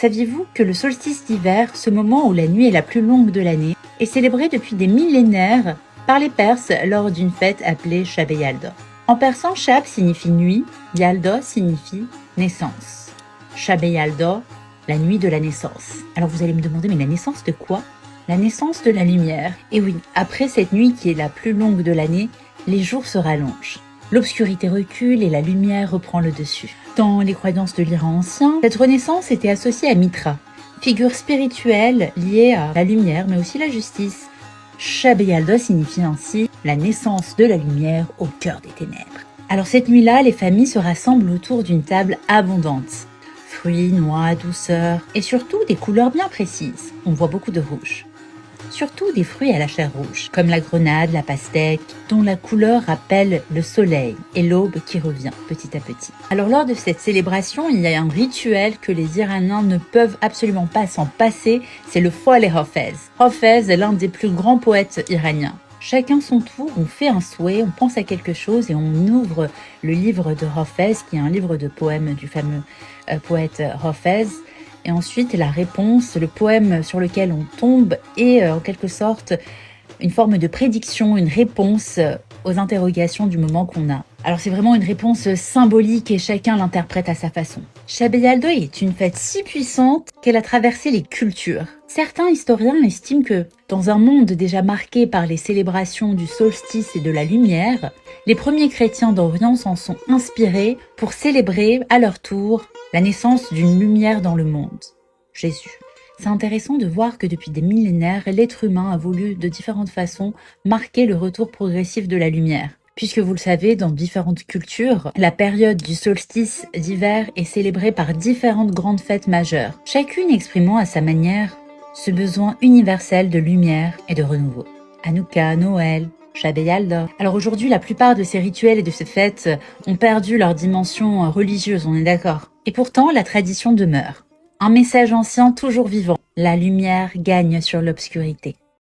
Saviez-vous que le solstice d'hiver, ce moment où la nuit est la plus longue de l'année, est célébré depuis des millénaires par les Perses lors d'une fête appelée Shab-e Yalda. En persan, Shab signifie nuit, Yalda signifie naissance. Shab-e Yalda, la nuit de la naissance. Alors vous allez me demander, mais la naissance de quoi? La naissance de la lumière. Et oui, après cette nuit qui est la plus longue de l'année, les jours se rallongent. L'obscurité recule et la lumière reprend le dessus. Dans les croyances de l'Iran ancien, cette renaissance était associée à Mitra, figure spirituelle liée à la lumière mais aussi la justice. Shab-e Yalda signifie ainsi la naissance de la lumière au cœur des ténèbres. Alors cette nuit-là, les familles se rassemblent autour d'une table abondante. Fruits, noix, douceur et surtout des couleurs bien précises. On voit beaucoup de rouge. Surtout des fruits à la chair rouge, comme la grenade, la pastèque, dont la couleur rappelle le soleil et l'aube qui revient petit à petit. Alors lors de cette célébration, il y a un rituel que les Iraniens ne peuvent absolument pas s'en passer, c'est le Fol e Hafez. Hafez est l'un des plus grands poètes iraniens. Chacun son tour, on fait un souhait, on pense à quelque chose et on ouvre le livre de Hafez, qui est un livre de poèmes du fameux poète Hafez. Et ensuite, la réponse, le poème sur lequel on tombe est en quelque sorte une forme de prédiction, une réponse aux interrogations du moment qu'on a. Alors c'est vraiment une réponse symbolique et chacun l'interprète à sa façon. Shab-e Yalda est une fête si puissante qu'elle a traversé les cultures. Certains historiens estiment que, dans un monde déjà marqué par les célébrations du solstice et de la lumière, les premiers chrétiens d'Orient s'en sont inspirés pour célébrer à leur tour la naissance d'une lumière dans le monde, Jésus. C'est intéressant de voir que depuis des millénaires, l'être humain a voulu de différentes façons marquer le retour progressif de la lumière. Puisque vous le savez, dans différentes cultures, la période du solstice d'hiver est célébrée par différentes grandes fêtes majeures, chacune exprimant à sa manière ce besoin universel de lumière et de renouveau. Hanouka, Noël, Shab-e Yalda. Alors aujourd'hui, la plupart de ces rituels et de ces fêtes ont perdu leur dimension religieuse, on est d'accord. Et pourtant, la tradition demeure. Un message ancien toujours vivant. La lumière gagne sur l'obscurité.